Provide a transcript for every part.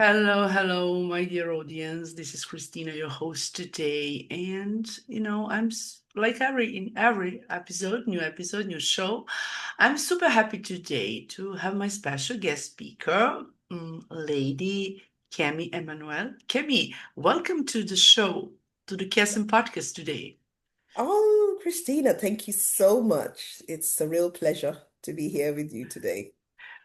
Hello, hello, my dear audience. This is Christina, your host today. And like every episode, new show. I'm super happy today to have my special guest speaker, Lady Kemi Emmanuel. Kemi, welcome to the show, to the Kesem podcast today. Oh, Christina, thank you so much. It's a real pleasure to be here with you today.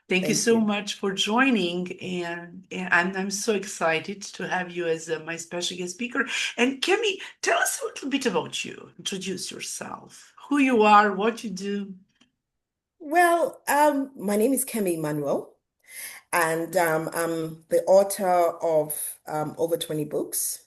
Thank you Thank so you. much for joining, and I'm so excited to have you as my special guest speaker. And Kemi, tell us a little bit about you. Introduce yourself, who you are, what you do. My name is Kemi Emmanuel, and I'm the author of over 20 books.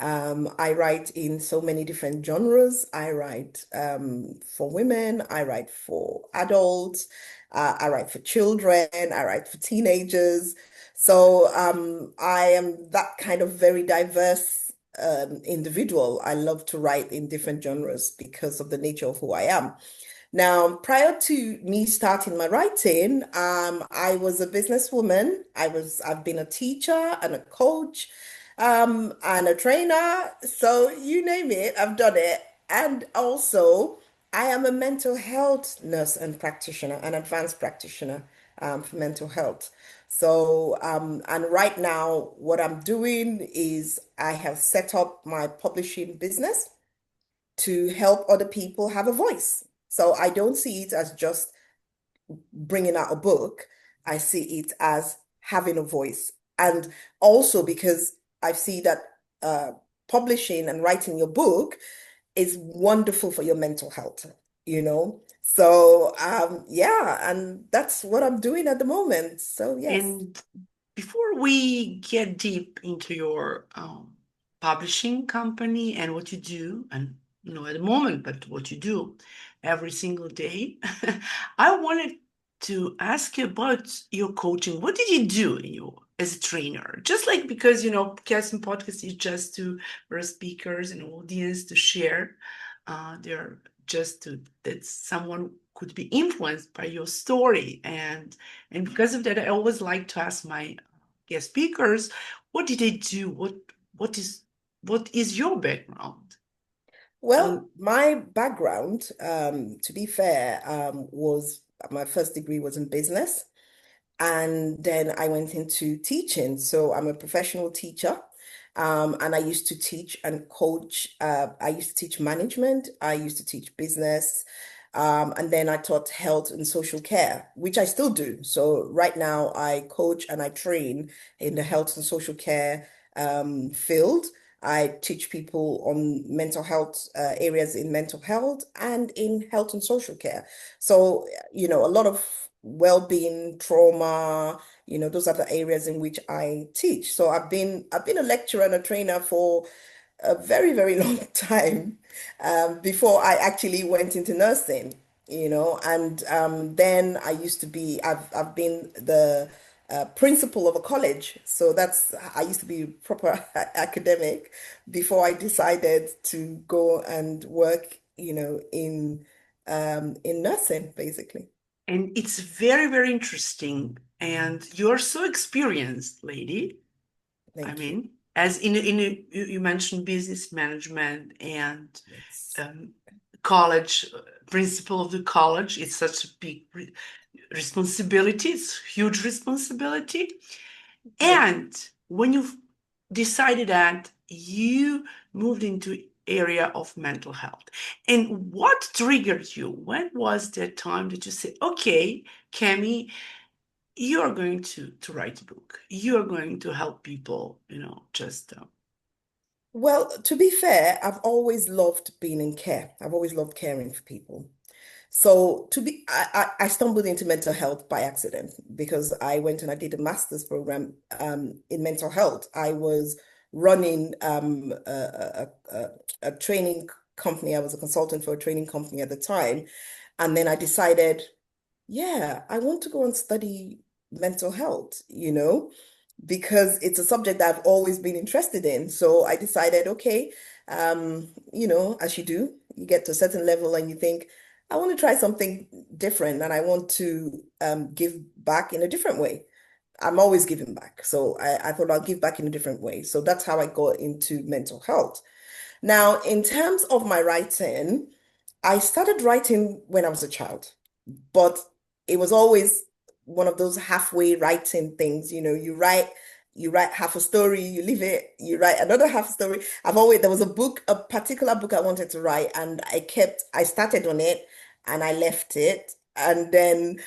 I write in so many different genres. I write for women, I write for adults, I write for children, I write for teenagers. I am that kind of very diverse individual. I love to write in different genres because of the nature of who I am. Now, prior to me starting my writing, I was a businesswoman. I've been a teacher and a coach, and a trainer. So you name it, I've done it. And also, I am a mental health nurse and practitioner, an advanced practitioner, for mental health. And right now, what I'm doing is I have set up my publishing business to help other people have a voice. So I don't see it as just bringing out a book. I see it as having a voice. And also because I see that uh, publishing and writing your book is wonderful for your mental health, you know? Yeah, and that's what I'm doing at the moment. So, yes. And before we get deep into your publishing company and what you do, and at the moment, but what you do every single day, I wanted to ask you about your coaching. What did you do as a trainer? Just like because casting podcast is just to for speakers and audience to share, they're just to that someone could be influenced by your story and because of that, I always like to ask my guest speakers, what did they do? What is what is your background? Well, And my background, to be fair, was my first degree was in business. And then I went into teaching. So I'm a professional teacher. And I used to teach and coach. I used to teach management. I used to teach business. And then I taught health and social care, which I still do. So right now I coach and I train in the health and social care field. I teach people on mental health areas in mental health and in health and social care. So, a lot of well-being, trauma, those are the areas in which I teach. So I've been a lecturer and a trainer for a very, very long time before I actually went into nursing, and then I've been the principal of a college. So I used to be proper academic before I decided to go and work, in nursing, basically. and it's very, very interesting. And you're so experienced, lady. I Thank you. mean, as you mentioned business management and Yes. um, college, principal of the college. It's such a big responsibility. It's huge responsibility. Thank And when you decided that you moved into area of mental health, and what triggered you? When was that time that you said, "Okay, Kemi, you are going to write a book. You are going to help people." Just Well, to be fair, I've always loved being in care. I've always loved caring for people. I stumbled into mental health by accident because I went and I did a master's program in mental health. I was running a training company. I was a consultant for a training company at the time. And then I decided, yeah, I want to go and study mental health, because it's a subject that I've always been interested in. So I decided, okay, as you do, you get to a certain level and you think, I want to try something different and I want to give back in a different way. I'm always giving back. So I thought I'll give back in a different way. So that's how I got into mental health. Now, in terms of my writing, I started writing when I was a child, but it was always one of those halfway writing things. You write half a story, you leave it, you write another half story. There was a particular book I wanted to write, and I started on it and I left it. And then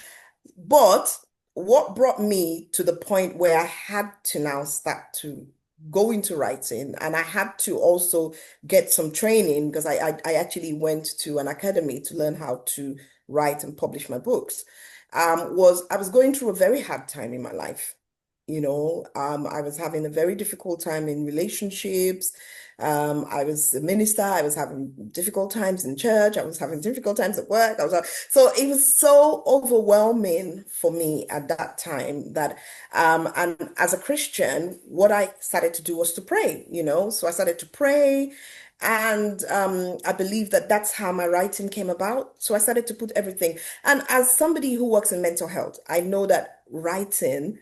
but what brought me to the point where I had to now start to go into writing, and I had to also get some training because I actually went to an academy to learn how to write and publish my books, was I was going through a very hard time in my life. I was having a very difficult time in relationships. I was a minister. I was having difficult times in church. I was having difficult times at work. So it was so overwhelming for me at that time and as a Christian, what I started to do was to pray. So I started to pray, and I believe that that's how my writing came about. So I started to put everything. And as somebody who works in mental health, I know that writing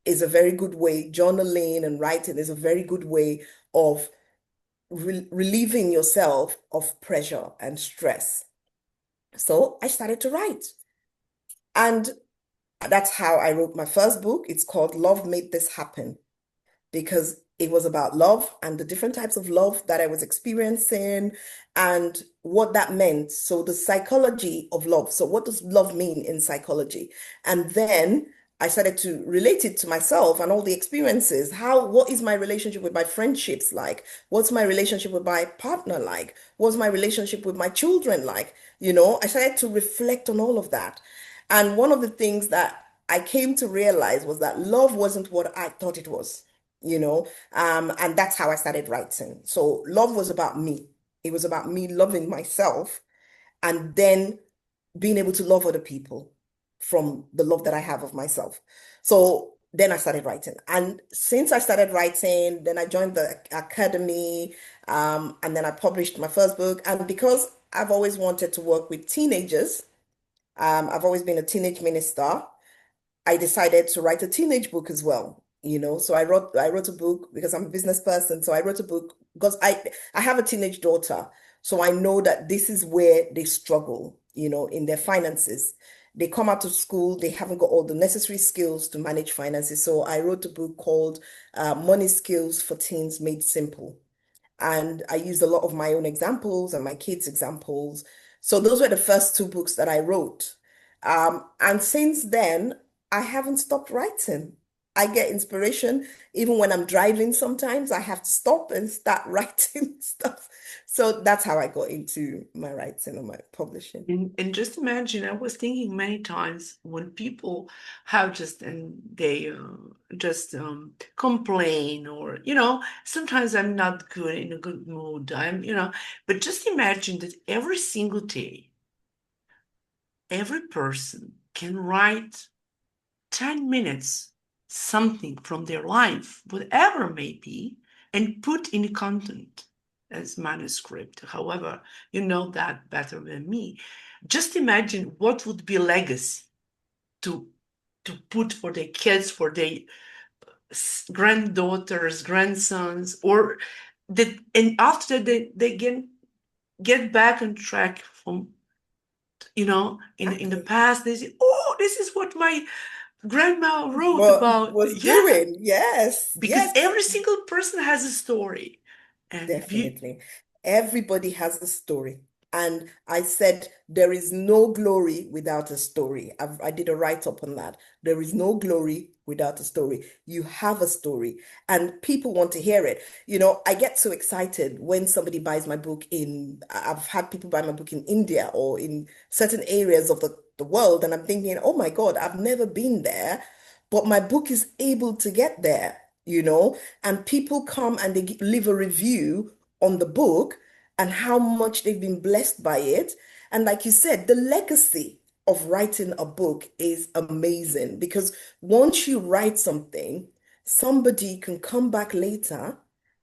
is a very good way, journaling and writing is a very good way of relieving yourself of pressure and stress. So I started to write. And that's how I wrote my first book. It's called Love Made This Happen, because it was about love and the different types of love that I was experiencing and what that meant. So the psychology of love. So what does love mean in psychology? And then I started to relate it to myself and all the experiences. What is my relationship with my friendships like? What's my relationship with my partner like? What's my relationship with my children like? I started to reflect on all of that. And one of the things that I came to realize was that love wasn't what I thought it was, and that's how I started writing. So love was about me. It was about me loving myself and then being able to love other people from the love that I have of myself. So then I started writing. And since I started writing, then I joined the academy, and then I published my first book. And because I've always wanted to work with teenagers, I've always been a teenage minister. I decided to write a teenage book as well. So I wrote a book because I'm a business person. So I wrote a book because I have a teenage daughter. So I know that this is where they struggle, in their finances. They come out of school, they haven't got all the necessary skills to manage finances. So I wrote a book called Money Skills for Teens Made Simple. And I used a lot of my own examples and my kids' examples. So those were the first two books that I wrote. And since then, I haven't stopped writing. I get inspiration even when I'm driving sometimes. I have to stop and start writing stuff. So that's how I got into my writing and my publishing. And just imagine, I was thinking many times when people have just and they just complain, or sometimes I'm not good in a good mood. But just imagine that every single day, every person can write 10 minutes something from their life, whatever it may be, and put in content as manuscript. However, you know that better than me. Just imagine what would be legacy to put for their kids, for their granddaughters, grandsons, or that, and after they get back on track from in the Exactly. past, they say, oh, this is what my grandma wrote What about. was Yeah, doing? Yes, because yes. every single person has a story. And Definitely. Everybody has a story. And I said, there is no glory without a story. I did a write-up on that. There is no glory without a story. You have a story, and people want to hear it. I get so excited when somebody buys my book I've had people buy my book in India or in certain areas of the world, and I'm thinking, oh my God, I've never been there, but my book is able to get there. And people come and they leave a review on the book and how much they've been blessed by it. And like you said, the legacy of writing a book is amazing because once you write something, somebody can come back later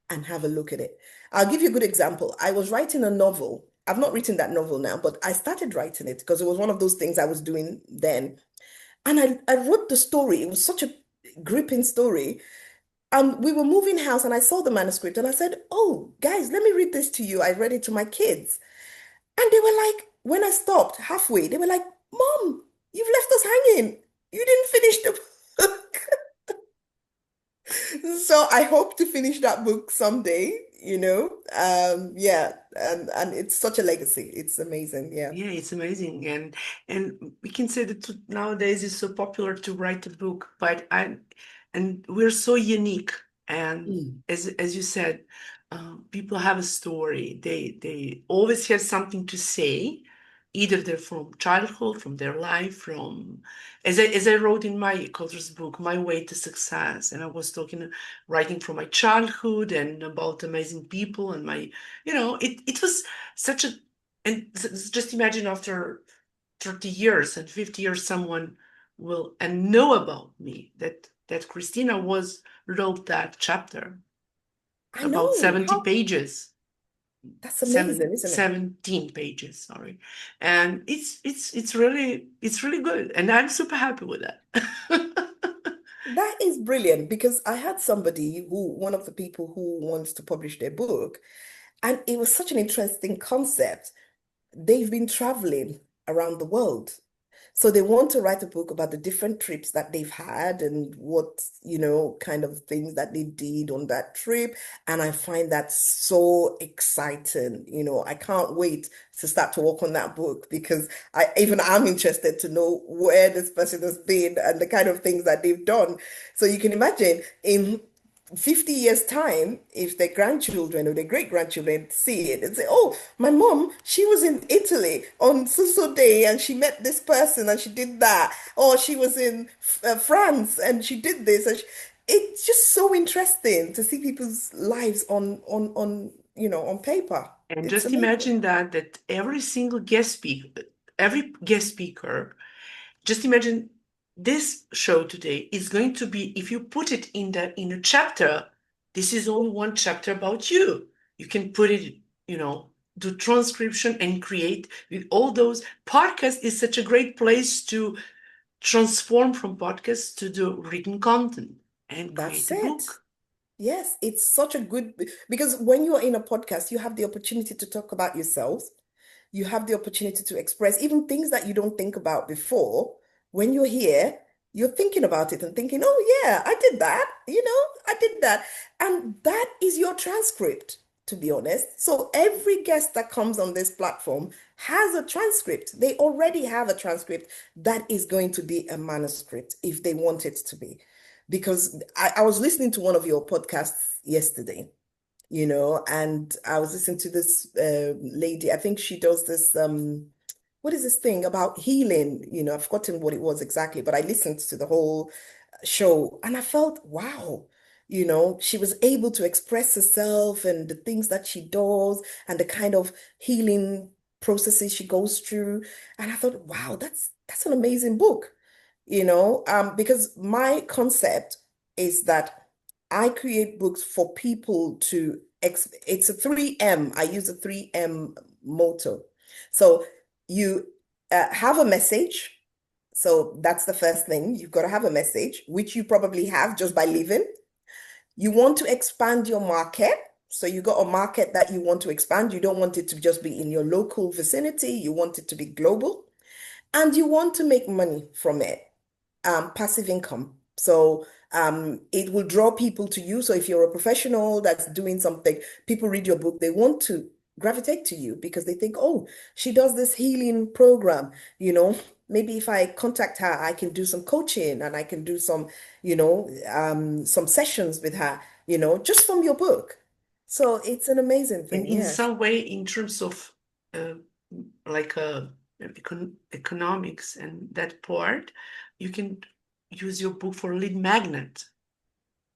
and have a look at it. I'll give you a good example. I was writing a novel. I've not written that novel now, but I started writing it because it was one of those things I was doing then. And I wrote the story. It was such a gripping story. We were moving house and I saw the manuscript and I said, "Oh, guys, let me read this to you." I read it to my kids. And they were like, when I stopped halfway, they were like, "Mom, you've left us hanging. You didn't finish the book." So I hope to finish that book someday, you know. Yeah, and it's such a legacy. It's amazing. Yeah. Yeah, it's amazing, and we can say that nowadays it's so popular to write a book, but I and we're so unique. And Mm. as you said, people have a story. They always have something to say, either they're from childhood, from their life, from as I wrote in my cultures book, My Way to Success, and I was writing from my childhood and about amazing people and my, it was such a and just imagine after 30 years and 50 years, someone will and know about me that Christina wrote that chapter I about know 70 how pages, that's amazing, isn't it? 17 pages, sorry. And it's really good. And I'm super happy with that. That is brilliant because I had somebody who, one of the people who wants to publish their book, and it was such an interesting concept. They've been traveling around the world. So they want to write a book about the different trips that they've had and what, kind of things that they did on that trip. And I find that so exciting. I can't wait to start to work on that book because I'm interested to know where this person has been and the kind of things that they've done. So you can imagine in 50 years' time, if their grandchildren or their great-grandchildren see it and say, "Oh, my mom, she was in Italy on so day and she met this person and she did that," or she was in France and she did this, it's just so interesting to see people's lives on paper. And It's just amazing. imagine that every guest speaker, just imagine this show today is going to be, if you put it in a chapter, this is only one chapter about you. You can put it, do transcription and create with all those. Podcast is such a great place to transform from podcast to do written content and create That's a it. book. Yes, it's such a good because when you're in a podcast, you have the opportunity to talk about yourself. You have the opportunity to express even things that you don't think about before. When you're here, you're thinking about it and thinking, "Oh, yeah, I did that. I did that." And that is your transcript, to be honest. So every guest that comes on this platform has a transcript. They already have a transcript that is going to be a manuscript if they want it to be. Because I was listening to one of your podcasts yesterday, and I was listening to this lady. I think she does this what is this thing about healing? I've forgotten what it was exactly, but I listened to the whole show and I felt, wow, she was able to express herself and the things that she does and the kind of healing processes she goes through. And I thought, wow, that's an amazing book, because my concept is that I create books for people to it's a 3M. I use a 3M motto. So you have a message. So that's the first thing. You've got to have a message, which you probably have just by living. You want to expand your market. So you got a market that you want to expand. You don't want it to just be in your local vicinity. You want it to be global. And you want to make money from it, passive income. So it will draw people to you. So if you're a professional that's doing something, people read your book, they want to gravitate to you because they think, "Oh, she does this healing program, you know. Maybe if I contact her, I can do some coaching and I can do some sessions with her, just from your book." So it's an amazing And thing. in Yes. some way, in terms of uh, like economics and that part, you can use your book for lead magnet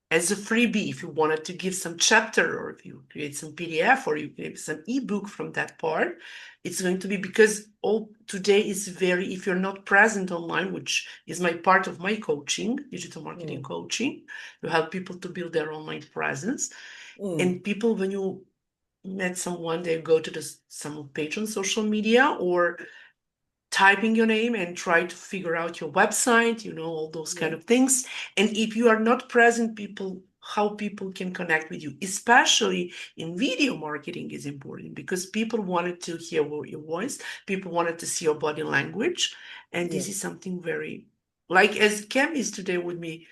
as a freebie if you wanted to give some chapter, or if you create some PDF or you create some ebook from that part. It's going to be, because all today is very, if you're not present online, which is my part of my coaching, digital marketing Mm, coaching, to help people to build their online presence. mm, And people, when you met someone, they go to some page on social media, or typing your name and try to figure out your website, all those kind Yeah. of things. And if you are not present, how people can connect with you, especially in video marketing, is important because people wanted to hear your voice, people wanted to see your body language, and this Yeah. is something very like as Kemi is today with me.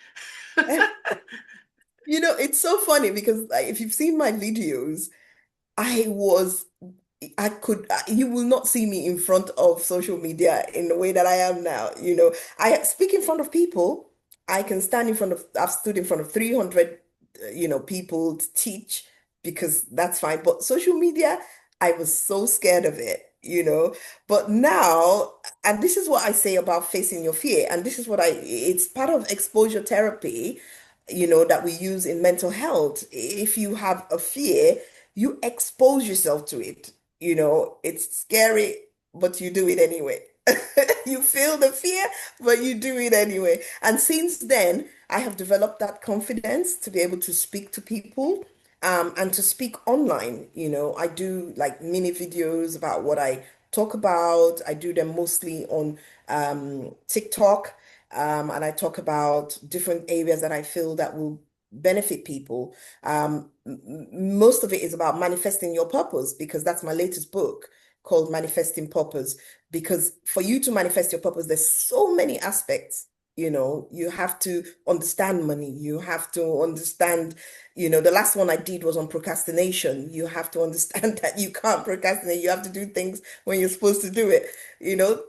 It's so funny because like, if you've seen my videos, I was, you will not see me in front of social media in the way that I am now. I speak in front of people. I can stand in front of, I've stood in front of 300, people to teach because that's fine. But social media, I was so scared of it. But now, and this is what I say about facing your fear. And this is it's part of exposure therapy, that we use in mental health. If you have a fear, you expose yourself to it. It's scary, but you do it anyway. You feel the fear, but you do it anyway. And since then, I have developed that confidence to be able to speak to people, and to speak online. I do like mini videos about what I talk about. I do them mostly on TikTok, and I talk about different areas that I feel that will benefit people. Most of it is about manifesting your purpose because that's my latest book called Manifesting Purpose. Because for you to manifest your purpose, there's so many aspects. You have to understand money. You have to understand, the last one I did was on procrastination. You have to understand that you can't procrastinate. You have to do things when you're supposed to do it,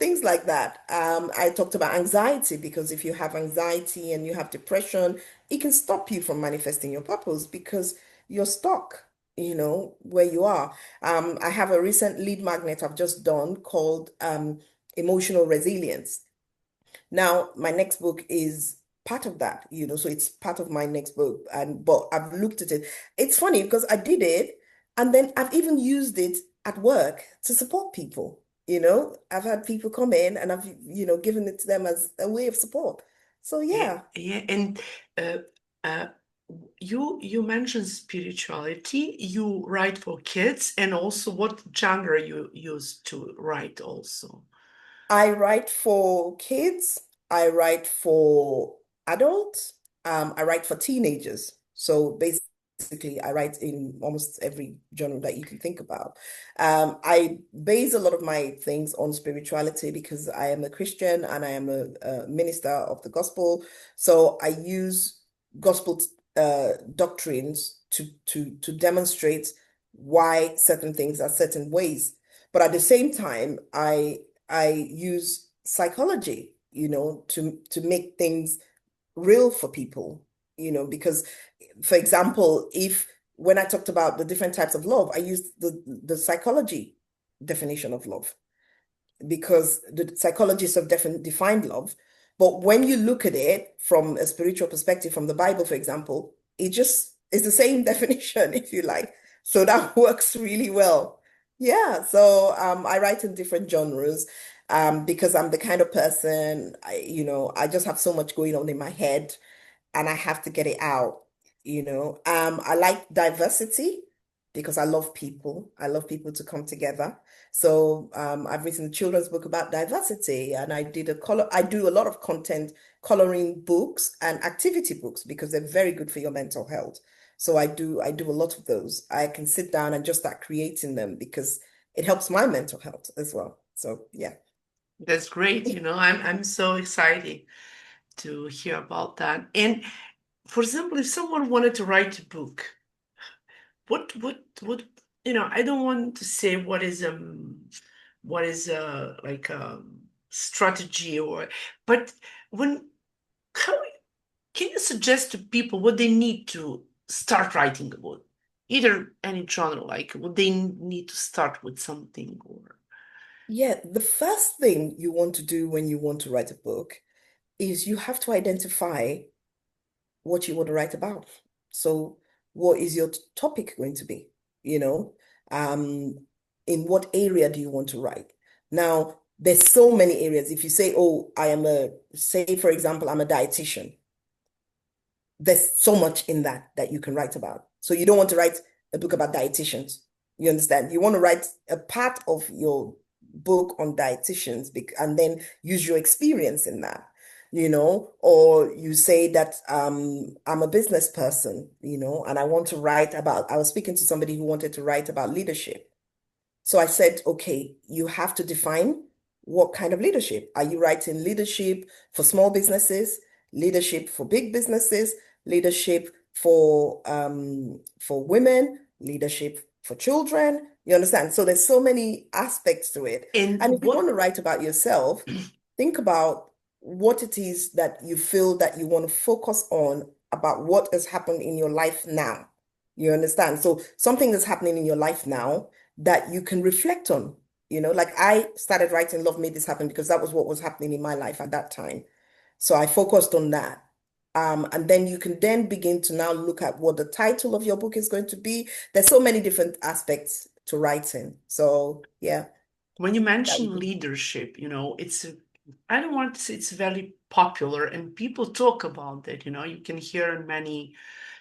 things like that. I talked about anxiety because if you have anxiety and you have depression, it can stop you from manifesting your purpose because you're stuck, where you are. I have a recent lead magnet I've just done called Emotional Resilience. Now, my next book is part of that, so it's part of my next book. But I've looked at it. It's funny because I did it and then I've even used it at work to support people. I've had people come in and I've, given it to them as a way of support. So Yeah, yeah. yeah, and uh, uh, you mentioned spirituality. You write for kids, and also what genre you use to write also. I write for kids, I write for adults, I write for teenagers. So basically, I write in almost every genre that you can think about. I base a lot of my things on spirituality because I am a Christian and I am a minister of the gospel. So I use gospel doctrines to demonstrate why certain things are certain ways. But at the same time, I use psychology, to make things real for people, because, for example, if when I talked about the different types of love, I used the psychology definition of love because the psychologists have defined love. But when you look at it from a spiritual perspective, from the Bible, for example, it just is the same definition, if you like. So that works really well. Yeah. So I write in different genres because I'm the kind of person, I just have so much going on in my head and I have to get it out, I like diversity because I love people. I love people to come together. So I've written a children's book about diversity and I do a lot of content coloring books and activity books because they're very good for your mental health. So I do a lot of those. I can sit down and just start creating them because it helps my mental health as well. So yeah. That's great. I'm so excited to hear about that. And for example, if someone wanted to write a book, what I don't want to say what is like a strategy but when how can you suggest to people what they need to start writing about? Either any genre, like would they need to start with something or Yeah, the first thing you want to do when you want to write a book is you have to identify what you want to write about. So, what is your topic going to be? You know, um, in what area do you want to write? Now, there's so many areas. If you say, oh, say, for example, I'm a dietitian, there's so much in that you can write about. So, you don't want to write a book about dietitians. You understand? You want to write a part of your book on dietitians and then use your experience in that, or you say that I'm a business person, and I want to write about, I was speaking to somebody who wanted to write about leadership. So I said, okay, you have to define what kind of leadership. Are you writing leadership for small businesses, leadership for big businesses, leadership for women, leadership for children? You understand? So there's so many aspects to it. And And if you want what to write about yourself, think about what it is that you feel that you want to focus on about what has happened in your life now. You understand? So something that's happening in your life now that you can reflect on. Like I started writing Love Made This Happen because that was what was happening in my life at that time. So I focused on that. And then you can then begin to now look at what the title of your book is going to be. There's so many different aspects to writing. So yeah, when you that mention would be. leadership, I don't want to say it's very popular and people talk about that, you can hear in many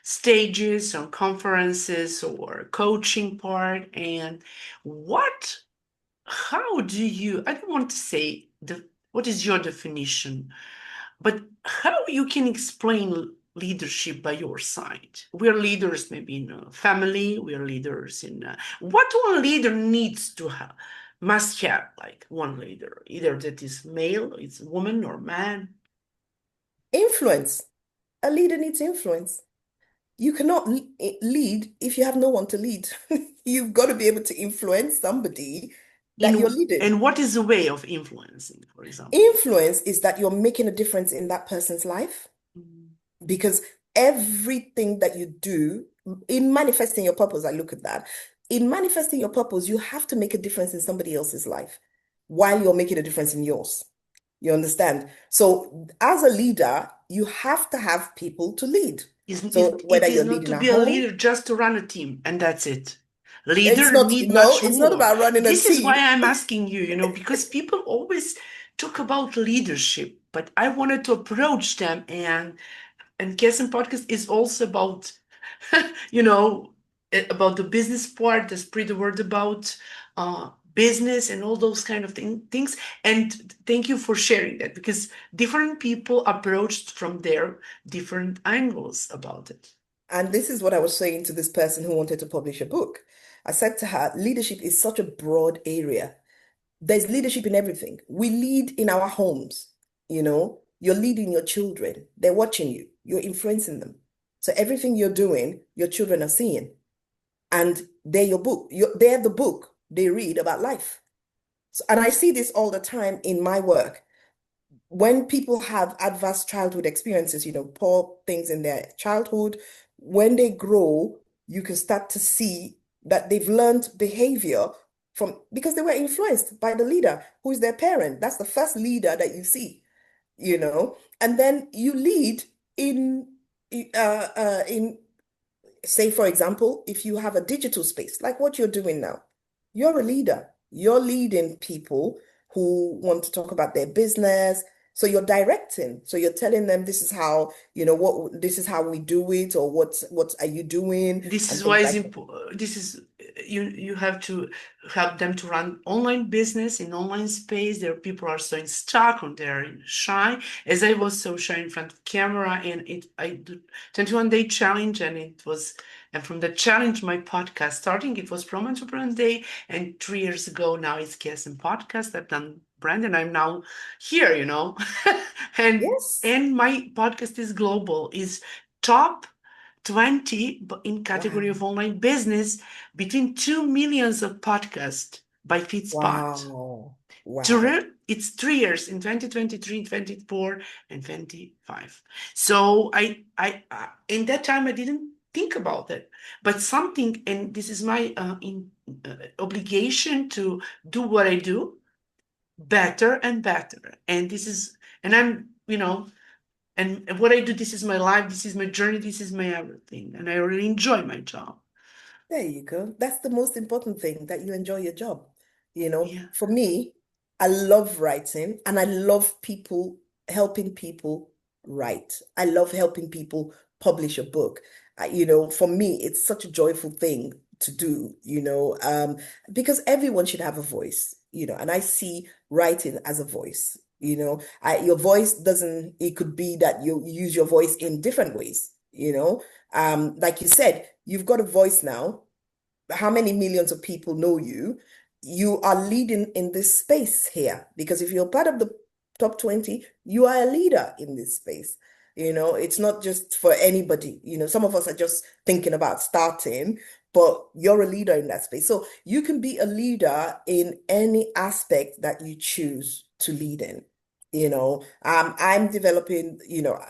stages on conferences or coaching part. And what, how do you, I don't want to say what is your definition, but how you can explain leadership by your side? We're leaders maybe in a family, we're leaders in what one leader needs to have, must have, like one leader, either that is male, it's woman or man. Influence. A leader needs influence. You cannot lead if you have no one to lead. You've got to be able to influence somebody that you're leading. And what is the way of influencing, for example? Influence is that you're making a difference in that person's life Mm. because everything that you do in manifesting your purpose, I look at that. In manifesting your purpose, you have to make a difference in somebody else's life while you're making a difference in yours. You understand? So, as a leader, you have to have people to lead. So, whether It is you're not leading to a be a home, leader just to run a team and that's it. it's Leader not, need no, much it's not more. about running a This is why team. I'm asking you, because people always talk about leadership, but I wanted to approach them, and KSM podcast is also about, you know, about the business part, the spread the word about business and all those kind of things. And thank you for sharing that because different people approached from their different angles about it. And this is what I was saying to this person who wanted to publish a book. I said to her, leadership is such a broad area. There's leadership in everything. We lead in our homes, you're leading your children. They're watching you, you're influencing them. So everything you're doing, your children are seeing. And they're your book. They're the book they read about life. So, and I see this all the time in my work when people have adverse childhood experiences, poor things in their childhood, when they grow, you can start to see that they've learned behavior from because they were influenced by the leader who is their parent. That's the first leader that you see, and then you lead in in say, for example, if you have a digital space, like what you're doing now, you're a leader. You're leading people who want to talk about their business. So you're directing. So you're telling them this is how, this is how we do it, or what are you doing, This and is why things it's like that. this is you have to help them to run online business in online space. There people are so stuck or they're shy. As I was so shy in front of camera, and I do 21-day challenge, and it was, and from the challenge my podcast starting, it was from Entrepreneur Day, and 3 years ago now it's KSM podcast. I've done brand and I'm now here, and Yes. my podcast is global, is top 20 in category Wow. of online business between 2 millions of podcasts by FeedSpot. Wow. Wow. It's 3 years in 2023, 24, and 25. So in that time I didn't think about it, but something, and this is my obligation to do what I do better and better. And this is, and I'm, and what I do, this is my life, this is my journey, this is my everything. And I really enjoy my job. There you go. That's the most important thing, that you enjoy your job. Yeah. For me, I love writing and I love helping people write. I love helping people publish a book. For me, it's such a joyful thing to do, because everyone should have a voice. and I see writing as a voice. Your voice doesn't, it could be that you use your voice in different ways, like you said, you've got a voice now. How many millions of people know you? You are leading in this space here because if you're part of the top 20, you are a leader in this space. It's not just for anybody. Some of us are just thinking about starting, but you're a leader in that space. So you can be a leader in any aspect that you choose to lead in. I'm developing,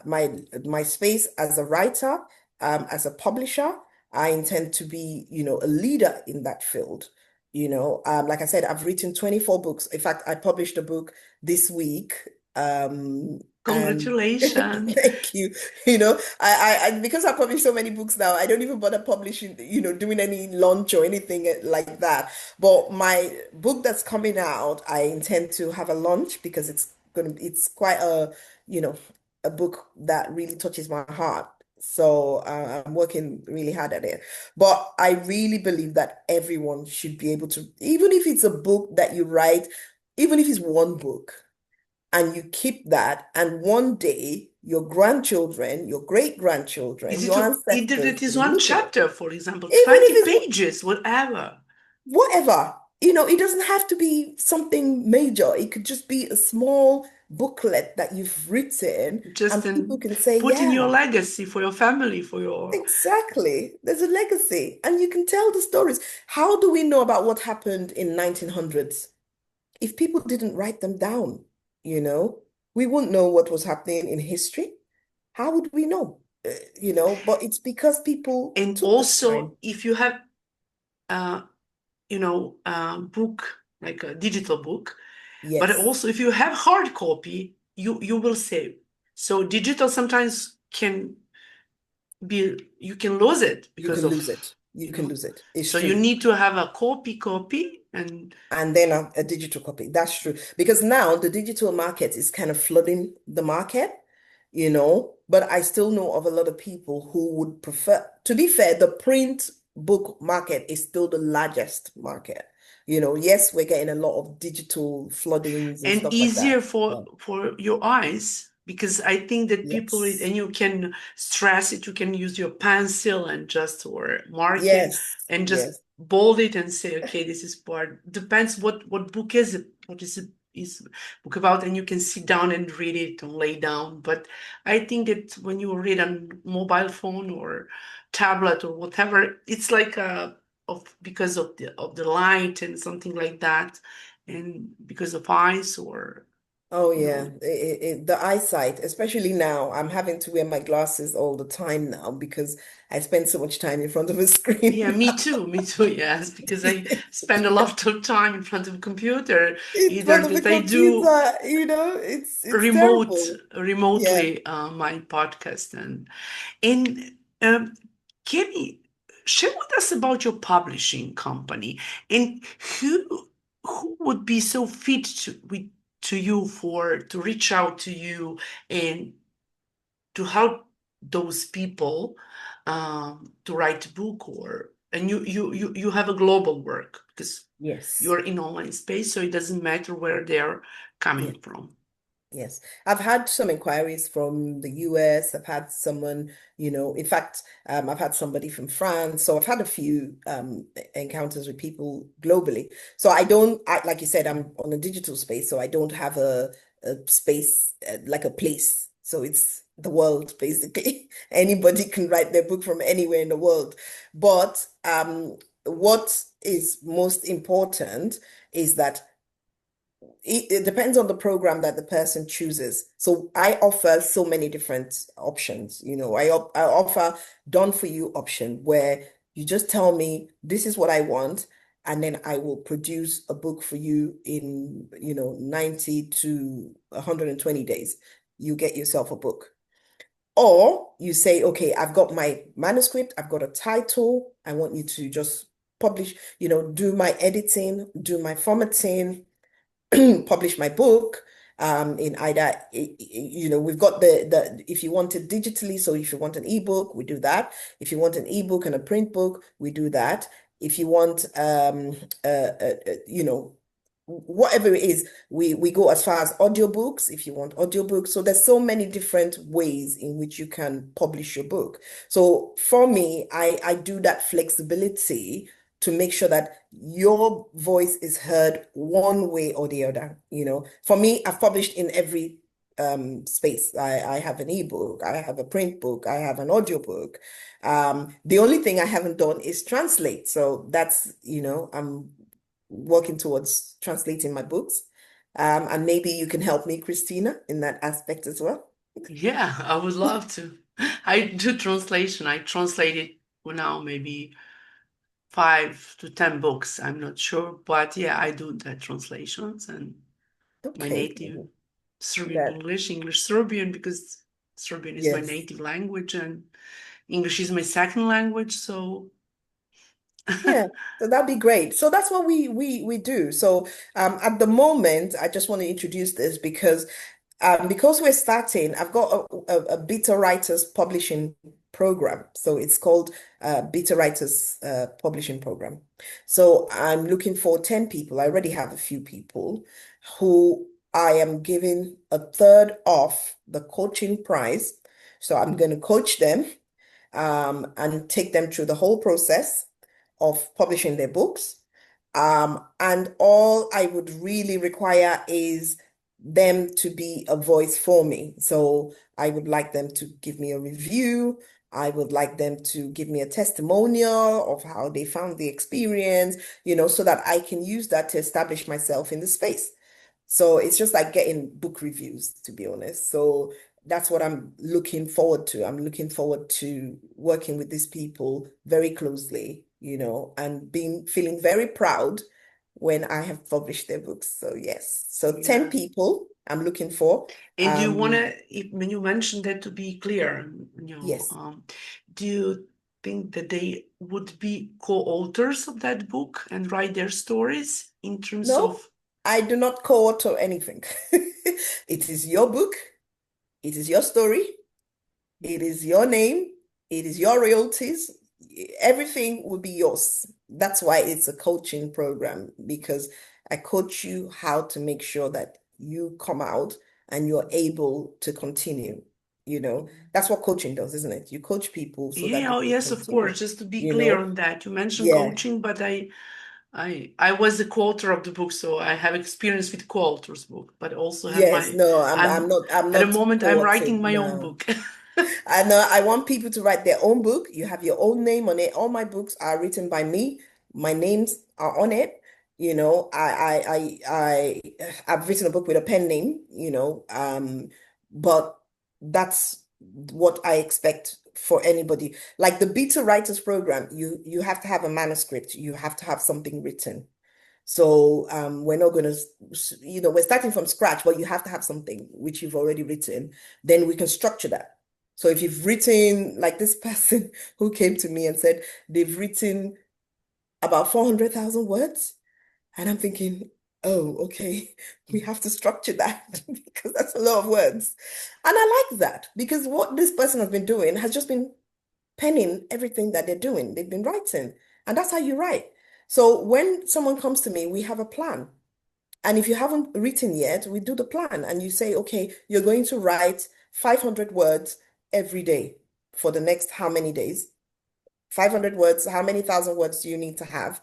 my space as a writer, as a publisher. I intend to be, a leader in that field. Like I said, I've written 24 books. In fact, I published a book this week. And Congratulations. thank you. Because I publish so many books now, I don't even bother publishing, doing any launch or anything like that. But my book that's coming out, I intend to have a launch because it's quite you know, a book that really touches my heart. So I'm working really hard at it. But I really believe that everyone should be able to, even if it's a book that you write, even if it's one book, and you keep that, and one day your grandchildren, your great-grandchildren, Is it your either ancestors it is will one look at it. chapter, for example, Even 20 if it's pages, whatever. whatever, it doesn't have to be something major. It could just be a small booklet that you've written, Just and people in can say, put in your yeah. legacy for your family, for your Exactly. There's a legacy and you can tell the stories. How do we know about what happened in 1900s? If people didn't write them down, you know, we wouldn't know what was happening in history. How would we know? But it's because people and took the also time. if you have uh a book like a digital book, but Yes, also if you have hard copy, you will save. So digital sometimes can be you can lose it you because can of lose it. You can lose it. It's so you true. need to have a copy and And then a digital copy. That's true. Because now the digital market is kind of flooding the market, but I still know of a lot of people who would prefer, to be fair, the print book market is still the largest market. Yes, we're getting a lot of digital floodings and stuff like easier that. for But your eyes because I think that people read yes, and you can stress it, you can use your pencil and just or mark it yes, and just yes. bold it and say, okay, this is part. Depends what book is it, what is book about, and you can sit down and read it and lay down. But I think that when you read on mobile phone or tablet or whatever, it's like of because of the light and something like that and because of eyes or Oh you yeah, know the eyesight, especially now, I'm having to wear my glasses all the time now because I spend so much time in front of a yeah, screen. me too, yes, because I spend a lot of time in front of a computer, In either front of the that I do computer, it's terrible. Yeah. remotely my podcast and Kenny, share with us about your publishing company and who would be so fit to you for to reach out to you and to help those people to write a book or and you have a global work because Yes. you're in online space so it doesn't matter where they're Yeah. coming from. Yes, I've had some inquiries from the US. I've had someone, in fact, I've had somebody from France. So I've had a few encounters with people globally. So like you said, I'm on a digital space, so I don't have a space like a place. So it's the world, basically. Anybody can write their book from anywhere in the world. But what is most important is that it depends on the program that the person chooses. So I offer so many different options. I offer done for you option where you just tell me this is what I want, and then I will produce a book for you in 90 to 120 days. You get yourself a book. Or you say, okay, I've got my manuscript, I've got a title, I want you to just publish, do my editing, do my formatting, publish my book in either we've got the if you want it digitally, so if you want an ebook we do that, if you want an ebook and a print book we do that, if you want whatever it is, we go as far as audiobooks if you want audiobooks. So there's so many different ways in which you can publish your book. So for me, I do that flexibility to make sure that your voice is heard one way or the other. For me, I've published in every space. I have an ebook, I have a print book, I have an audiobook. The only thing I haven't done is translate. So that's, I'm working towards translating my books. And maybe you can help me, Christina, in that aspect as well. Yeah, I would love to. I do translation. I translated now maybe 5 to 10 books. I'm not sure, but yeah, I do the translations and my Okay. native Serbian That, English, English Serbian, because Serbian is my yes. native language and English is my second language. So Yeah, so that'd be great. So that's what we do. So at the moment, I just want to introduce this because we're starting, I've got a beta writers publishing program. So it's called beta writers publishing program. So I'm looking for 10 people. I already have a few people who I am giving a third off the coaching price. So I'm going to coach them and take them through the whole process of publishing their books. And all I would really require is them to be a voice for me. So I would like them to give me a review. I would like them to give me a testimonial of how they found the experience, so that I can use that to establish myself in the space. So it's just like getting book reviews, to be honest. So that's what I'm looking forward to. I'm looking forward to working with these people very closely, and feeling very proud when I have published their books. So yes. So 10 yeah. people I'm looking for. And do you want to, when you mentioned that, to be clear, Yes. do you think that they would be co-authors of that book and write their stories in terms No, of, I do not co-author anything. It is your book. It is your story. It is your name. It is your royalties. Everything will be yours. That's why it's a coaching program, because I coach you how to make sure that you come out and you're able to continue. That's what coaching does, isn't it? You coach people so that yeah, they oh, can yes, of continue, course, just to be you clear know? on that. You mentioned Yeah. coaching, but I was the co-author of the book, so I have experience with co-authors book, but also have Yes, no, I'm I'm at the not moment I'm writing co-authoring, my own no. book. I know I want people to write their own book. You have your own name on it. All my books are written by me. My names are on it. I've written a book with a pen name, but that's what I expect for anybody. Like the Beta Writers Program, you have to have a manuscript. You have to have something written. So we're not going to, we're starting from scratch, but you have to have something which you've already written. Then we can structure that. So if you've written, like this person who came to me and said they've written about 400,000 words, and I'm thinking, oh, okay, we have to structure that because that's a lot of words. And I like that because what this person has been doing has just been penning everything that they're doing. They've been writing, and that's how you write. So when someone comes to me, we have a plan. And if you haven't written yet, we do the plan and you say, okay, you're going to write 500 words every day for the next how many days? 500 words, how many thousand words do you need to have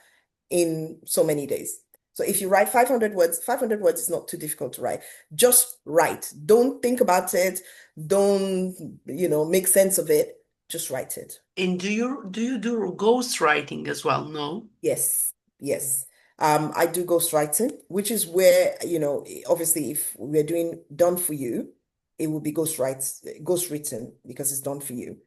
in so many days? So if you write 500 words is not too difficult to write. Just write. Don't think about it. Don't, make sense of it. Just write it. And do you do ghost writing as well? No? Yes, yes. I do ghostwriting, which is where, obviously if we're doing done for you, it will be ghost written because it's done for you,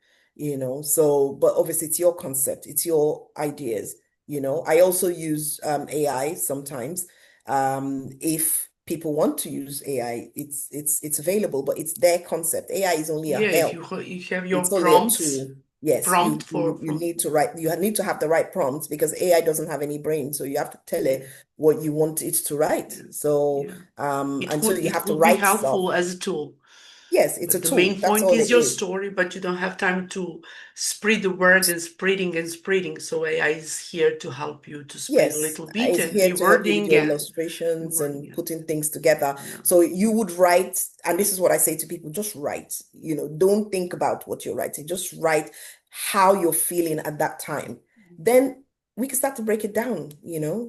So, but obviously it's your concept, it's your ideas, I also use AI sometimes. If people want to use AI, it's available, but it's their concept. AI is only a Yeah, if help. you have your It's only a prompts, tool. Yes, prompt you for you from need to write, you need to have the right prompts because AI doesn't have any brain. So you have to tell yeah, it what you want it to write. yeah, So yeah. and so you It have to could be write stuff. helpful as a tool. Yes, it's a But the tool. main That's point all is it your is. story, but you don't have time to spread the word and spreading and spreading. So AI is here to help you to spread a Yes, little bit it's and here to help you with rewording your and illustrations rewording and it. putting things together. Yeah. So you would write, and this is what I say to people, just write. Don't think about what you're writing. Just write how you're feeling at that time. Then we can start to break it down,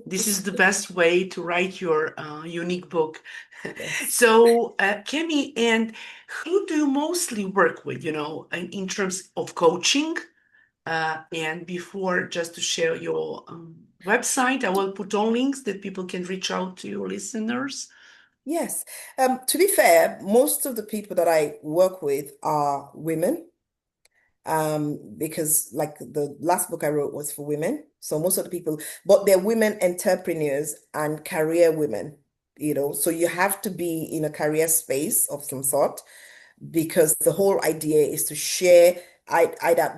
This is just the best way to write your unique book. yes. So, Kemi, and who do you mostly work with, in terms of coaching? And before, just to share your website, I will put on links that people can reach out to your listeners. Yes. To be fair, most of the people that I work with are women. Because like the last book I wrote was for women. So most of the people, but they're women entrepreneurs and career women, so you have to be in a career space of some sort because the whole idea is to share.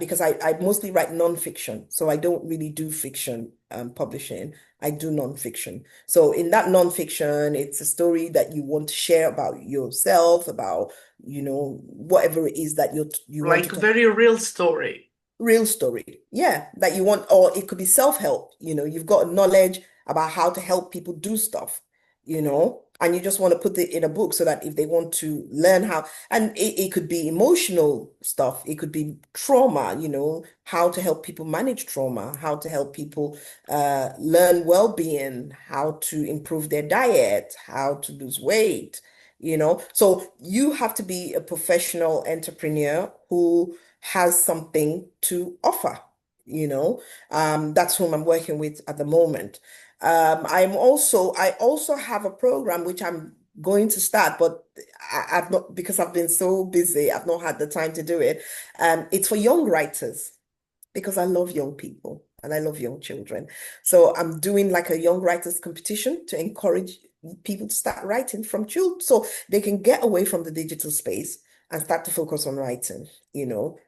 Because I mostly write nonfiction, so I don't really do fiction publishing. I do nonfiction. So in that nonfiction, it's a story that you want to share about yourself, about whatever it is that you want to Like a talk. very real story. Real story. Yeah, that you want, or it could be self-help. You've got knowledge about how to help people do stuff, and you just want to put it in a book so that if they want to learn how, and it could be emotional stuff, it could be trauma, how to help people manage trauma, how to help people learn well-being, how to improve their diet, how to lose weight, So you have to be a professional entrepreneur who has something to offer, you know. That's whom I'm working with at the moment. I also have a program which I'm going to start, but I've not, because I've been so busy, I've not had the time to do it. It's for young writers because I love young people and I love young children. So I'm doing like a young writers competition to encourage people to start writing from children so they can get away from the digital space and start to focus on writing,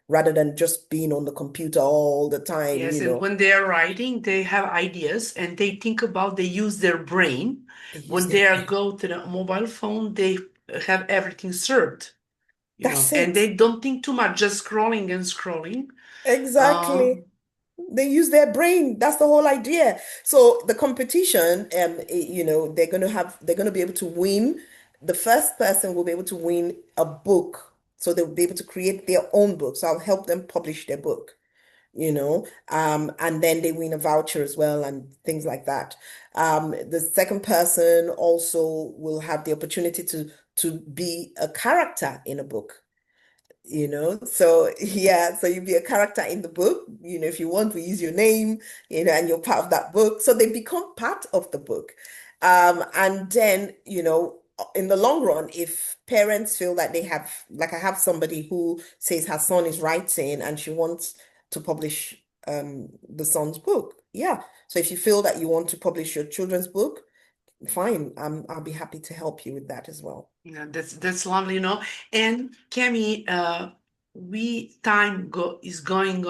rather than just being on the computer all the time, Yes, and when they are writing, they have ideas and they think about, they use their brain. They use When their they are brain. go to the mobile phone, they have everything served, That's and it. they don't think too much, just scrolling and scrolling. Exactly. Um, They use their brain. That's the whole idea. So the competition, they're gonna be able to win. The first person will be able to win a book. So they'll be able to create their own book. So I'll help them publish their book, and then they win a voucher as well and things like that. The second person also will have the opportunity to be a character in a book. So yeah, so you'll be a character in the book. If you want, we use your name, and you're part of that book. So they become part of the book. And then, in the long run, if parents feel that they have, like I have somebody who says her son is writing and she wants to publish the son's book. Yeah. So if you feel that you want to publish your children's book, fine. I'll be happy to help you with that as well. yeah, that's lovely. And Kemi, we time go is going,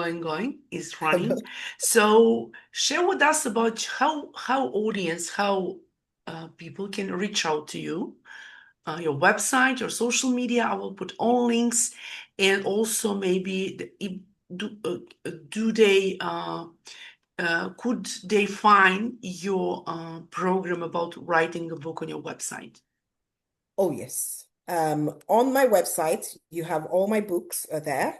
is running. So share with us about how audience, how people can reach out to you, your website, your social media. I will put all links, and also maybe do they could they find your program about writing a book on your website? Oh, yes. On my website, you have all my books are there.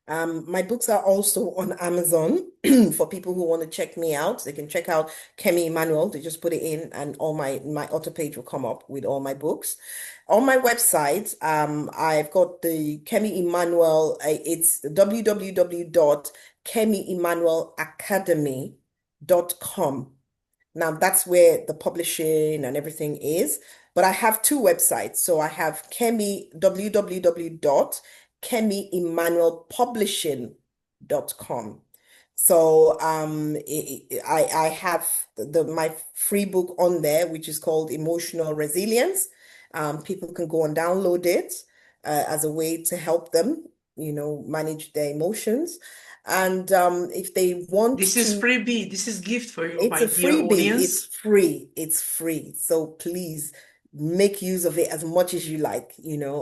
My books are also on Amazon for people who want to check me out. They can check out Kemi Emmanuel. They just put it in, and all my author page will come up with all my books. On my website, I've got the Kemi Emmanuel. It's www.kemiemmanuelacademy.com. Now that's where the publishing and everything is. But I have two websites. So I have www.kemiemmanuelpublishing.com. So I have my free book on there, which is called Emotional Resilience. People can go and download it as a way to help them, manage their emotions. And if they want This is to, freebie. This is gift for you, it's my a dear freebie. It's audience. free. It's free. So please, make use of it as much as you like.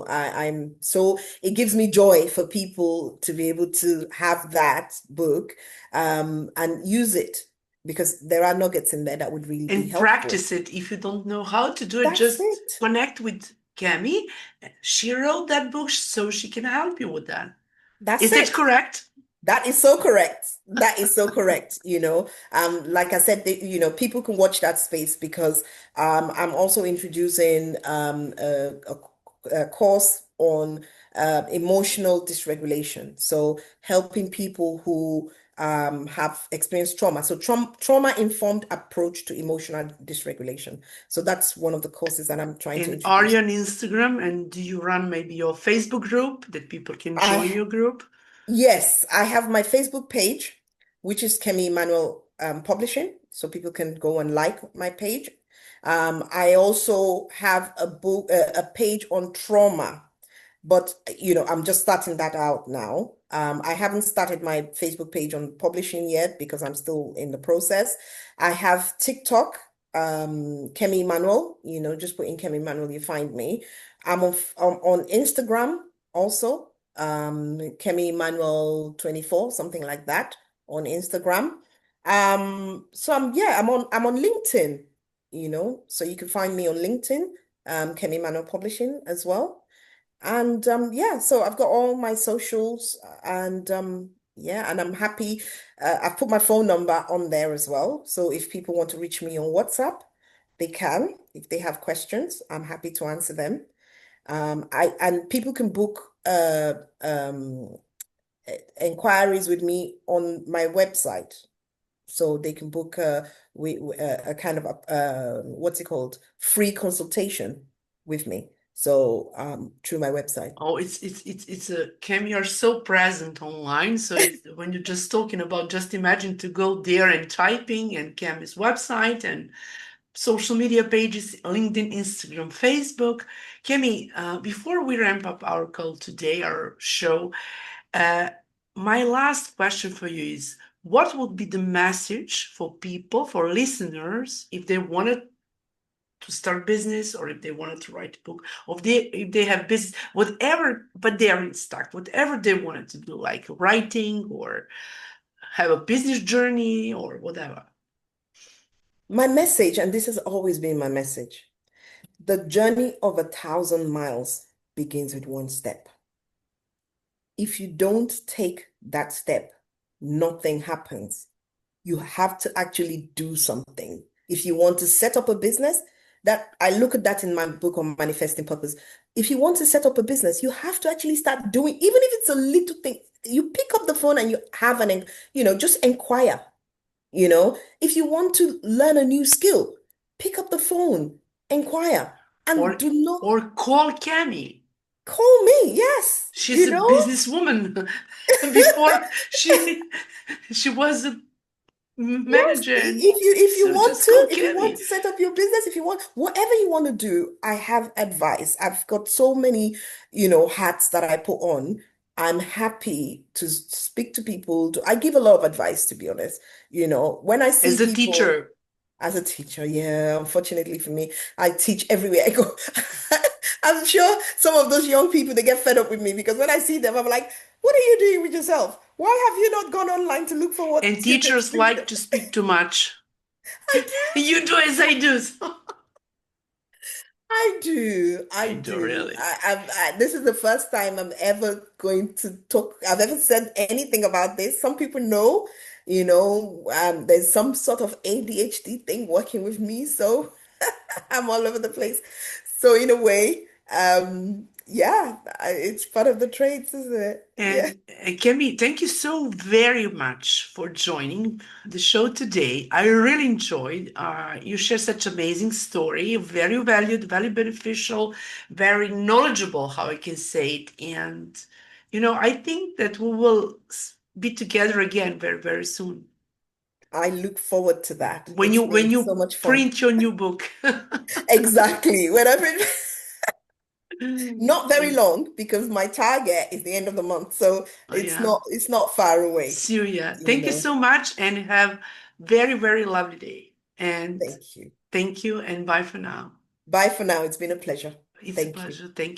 I'm so it gives me joy for people to be able to have that book and use it because there are nuggets in there that would really be And helpful. practice it. If you don't know how to do it, That's just it. connect with Kemi. She wrote that book so she can help you with that. That's Is that it. correct? That is so correct. That is so correct. Like I said, people can watch that space because I'm also introducing a course on emotional dysregulation. So helping people who have experienced trauma. So trauma-informed approach to emotional dysregulation. So that's one of the courses that I'm trying to And are introduce. you on Instagram and do you run maybe your Facebook group that people can join I your group? Yes, I have my Facebook page, which is Kemi Emmanuel Publishing, so people can go and like my page. I also have a page on trauma, but I'm just starting that out now. I haven't started my Facebook page on publishing yet because I'm still in the process. I have TikTok, Kemi Emmanuel. Just put in Kemi Emmanuel, you find me. I'm on Instagram also, Kemi Emmanuel 24, something like that on Instagram. So I'm on LinkedIn, so you can find me on LinkedIn, Kemi Emmanuel Publishing as well. And yeah, so I've got all my socials and yeah, and I'm happy. I've put my phone number on there as well. So if people want to reach me on WhatsApp, they can. If they have questions, I'm happy to answer them. I and people can book inquiries with me on my website. So they can book a kind of what's it called? Free consultation with me. So through my website. Oh, it's a Cam, you're so present online. So when you're just talking about, just imagine to go there and typing and Cam's website and social media pages, LinkedIn, Instagram, Facebook. Kemi, before we ramp up our call today, our show, uh, my last question for you is, what would be the message for people, for listeners, if they wanted to start business or if they wanted to write a book, or if they have business, whatever, but they are stuck, whatever they wanted to do, like writing or have a business journey or whatever. My message, and this has always been my message, the journey of 1,000 miles begins with one step. If you don't take that step, nothing happens. You have to actually do something. If you want to set up a business, that I look at that in my book on manifesting purpose. If you want to set up a business, you have to actually start doing, even if it's a little thing. You pick up the phone and you have just inquire. If you want to learn a new skill, pick up the phone, inquire, and or do not or call Cami. call me. Yes, She's a businesswoman. Before she was a yes. manager, and If you so want just to call if you want Cami. to set up your business, if you want whatever you want to do, I have advice. I've got so many, hats that I put on. I'm happy to speak to people. I give a lot of advice, to be honest. When I see As a people. teacher. As a teacher, yeah, unfortunately for me, I teach everywhere I go. I'm sure some of those young people, they get fed up with me because when I see them, I'm like, what are you doing with yourself? Why have you not gone online to look for what And snippets teachers to read? like to speak too much. I do. You do as I do. So. I do. I I do do. really. This is the first time I'm ever going to talk. I've ever said anything about this. Some people know, there's some sort of ADHD thing working with me. So I'm all over the place. So in a way, yeah, it's part of the traits, isn't it? Yeah. And Kemi, thank you so very much for joining the show today. I really enjoyed. You share such amazing story, very valued, very beneficial, very knowledgeable, how I can say it. And I think that we will be together again very, very soon I look forward to that. when you It's when been so you much fun. print your new book. Exactly. Whenever not very And, long because my target is the end of the month, so it's yeah. not far away, See you. Yeah. you Thank you know. so much and have very, very lovely day. And Thank you. thank you and bye for now. Bye for now. It's been a pleasure. It's a Thank you. pleasure. Thank